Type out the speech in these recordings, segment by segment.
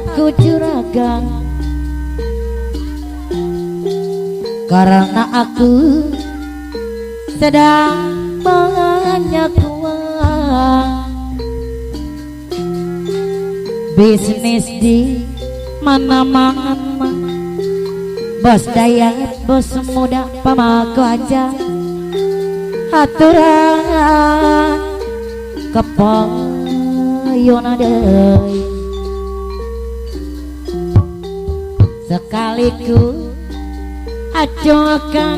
aku juragan karena aku sedang banyak uang. Bisnis di mana-mana, bos dayat, bos muda, pamaku aja aturan kepayon adai. Sekaliku acukan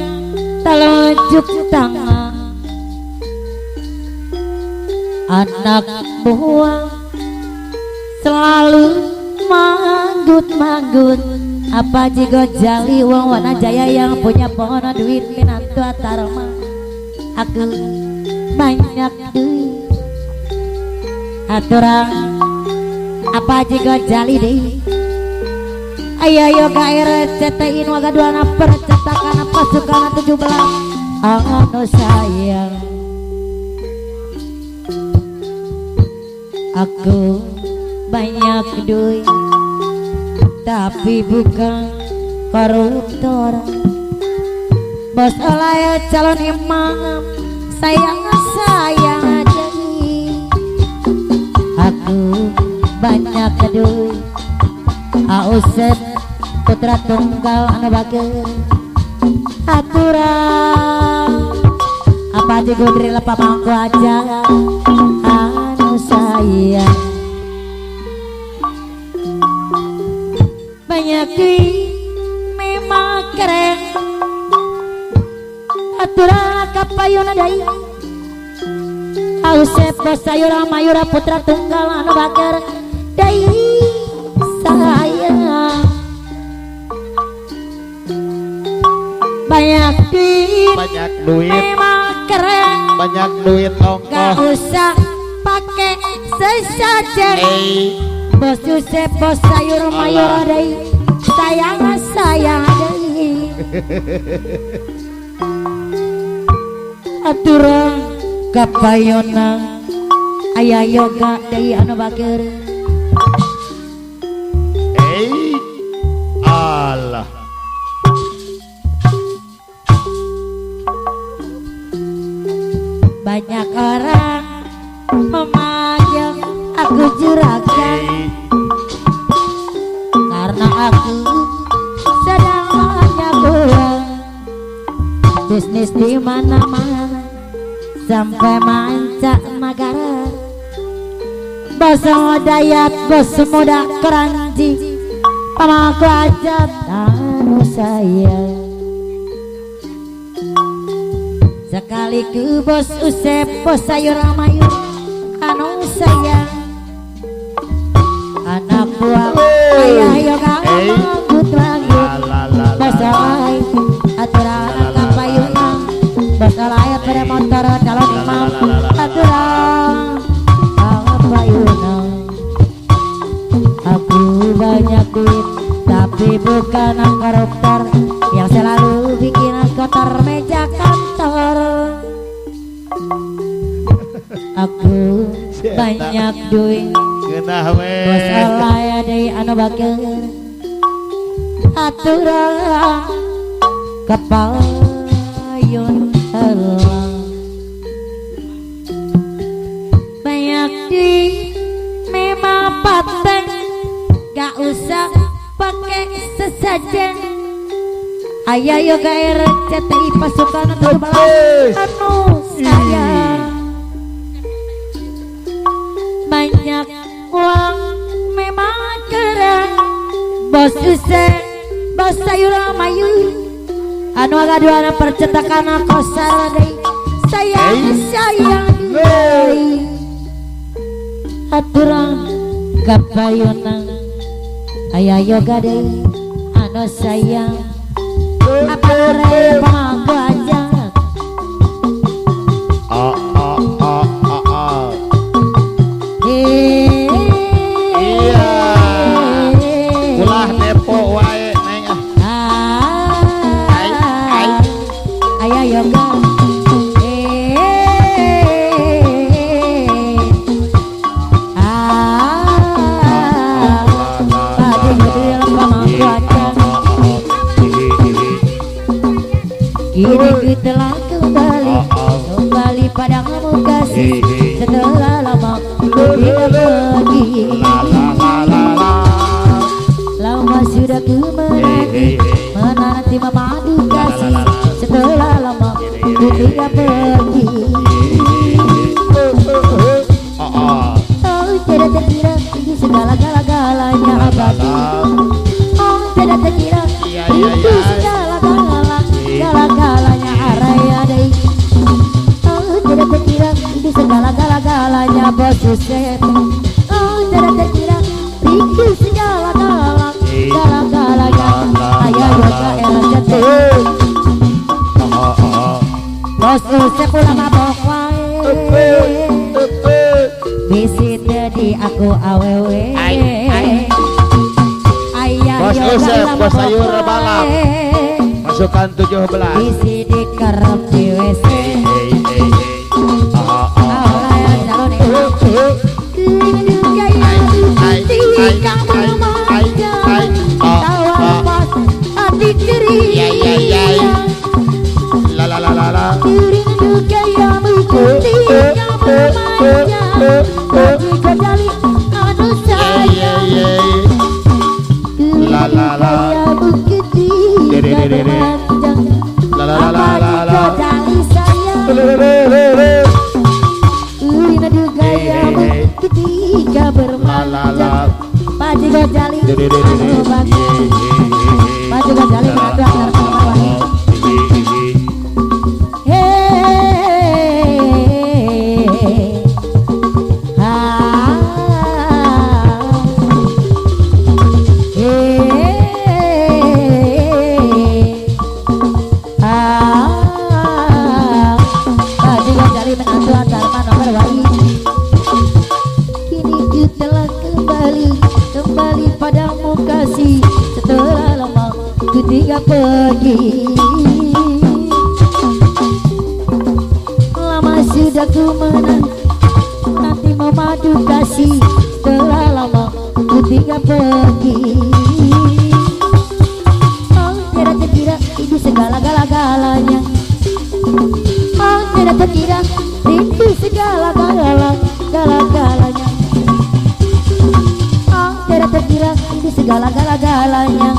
telunjuk tangan anak buah selalu manggut-manggut. Apa jigo jali wong wana jaya yang punya pohon duit minantu atarma. Aku banyak duit aturan apa jigo jali deh. Ayo RCTI waga duana percetakan pasukan 17 anu sayang. Aku banyak duit tapi bukan koruptor. Bos oleh calon imam sayang aja. Aku banyak duit Ausep putra tunggal anu bager aturan apa jigo diri lepa mangku aja anu sayang. Banyak duit memang keren aturan kapayun adai Ausep sayura mayura putra tunggal anu bager dai sayang. Banyak duit memang keren, banyak duit ongkos gak usah pakai sesajen. Bos Yusef bos sayur mayur deh sayang deh aturan kapayona ayah yoga deh anu bager. Allah banyak orang memanggil aku juragan karena aku sedang banyak uang. Bisnis di mana-mana sampai manca negara. Bos dayat, bos muda keranji, pamaku aja anu sayang. Sekaliku bos Usep, bos sayur mayur anu sayang. Anak buah ayah yoga manggut-manggut. Bos alay aturan kapayunan, bos alay pada motor calon imam aturan kapayunan. Aku banyak duit tapi bukan koruptor yang selalu bikin kotor meja kantor. Aku banyak duit bos oleh deh anu bager aturan kapayun helang. Banyak duit memang paten gak usah pakai sesajen. Ayah yoga RCTI pasukan 17 anu sayang. Banyak uang memang keren. Bos Usep bos sayur mayur anu agaduana percetakan kosar deh sayang deh aturan kapayunan ayah yoga deh anu sayang. Apa pamangku aja iya ulah depo wae neng ayah yoga kasih setelah lama ku tidak pergi. Lama sudah ku menanti memadu kasih setelah lama ku tidak pergi. Oh tidak terkira ini segala-galanya abadi. Oh tidak terkira itu segala-galanya araya. Oh tidak terkira itu segala-galanya bos Yusef. Oh tidak terkira itu segala-galanya ayah yoga era jatuh. Bos Yusef ulah mabok wae. Visit di aku awewe. Ayah Bos Yusef, bos sayur balap. Masukkan 17. Isi di kerap di WC. Ketika bermalam Paji Gojali Paji Gojali ada wangi. Paji Gojali menantu antar mana berwangi. Kembali padamu kasih setelah lama ku tidak pergi. Lama sudah ku nanti memadu kasih setelah lama ku tidak pergi. Oh tidak terkira itu segala-galanya. Oh tidak terkira itu segala-galanya. Tidak terkira ini segala-galanya.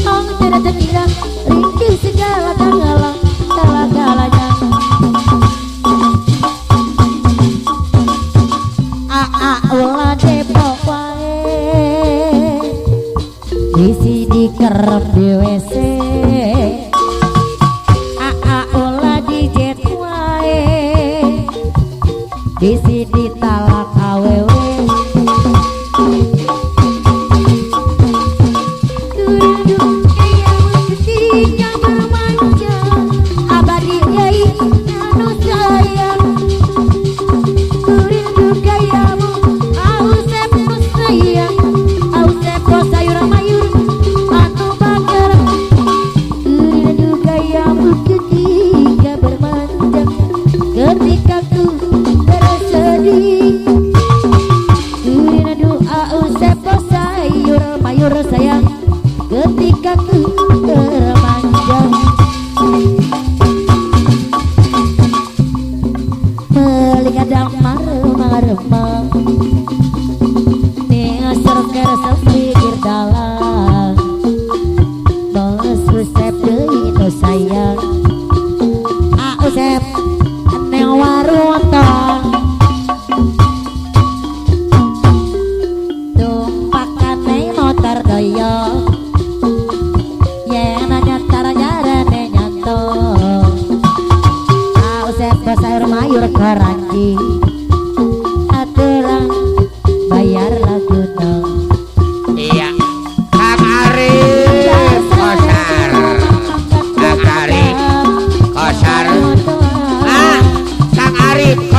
Oh tidak terkira rindu segala-galanya. Ulah depok wae. Isi di kerep di WC. Ulah di jet wae. Isi di talak awewe. Ketika ku bersedih, doa usep sayur mayur sayang. Ketika ku termanjang, melihat damar maremang, ngasar kerasa pikir dalam. Bos usep deui sayang, usep warung tong tumpakan motor doyo yang nanya jarane nyantong. Usep sayur mayur keranci aturan bayar lagu dong. Iya Kang Arif Kosar, Kang Arif Kosar.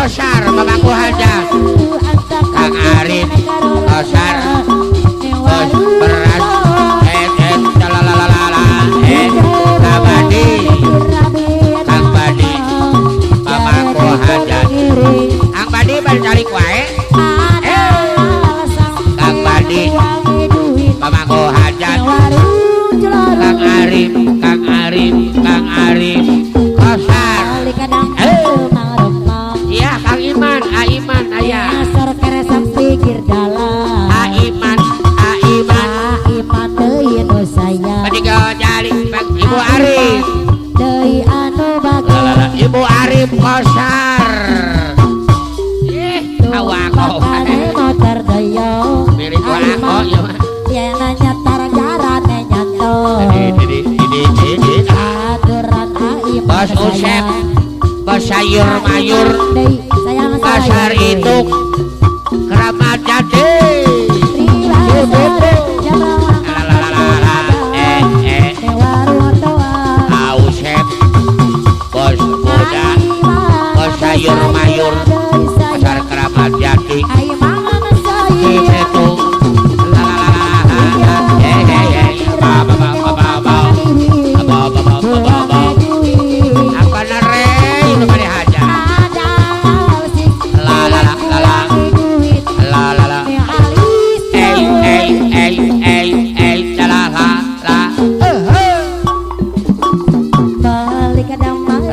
Kosar Mamaku Haja. Kang Arif Kosar bos beras Kabadi Kang Badi Mamaku Haja. Kang Badi balik wae. Kang Badi Mamaku Haja. Kang Arif Kang Arif Kang Arif Kosar. Usep ke sayur mayur pasar induk Keramat Jati Usep bos muda ke sayur mayur pasar Keramat Jati itu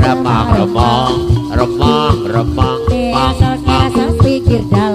remang remang remang remang remang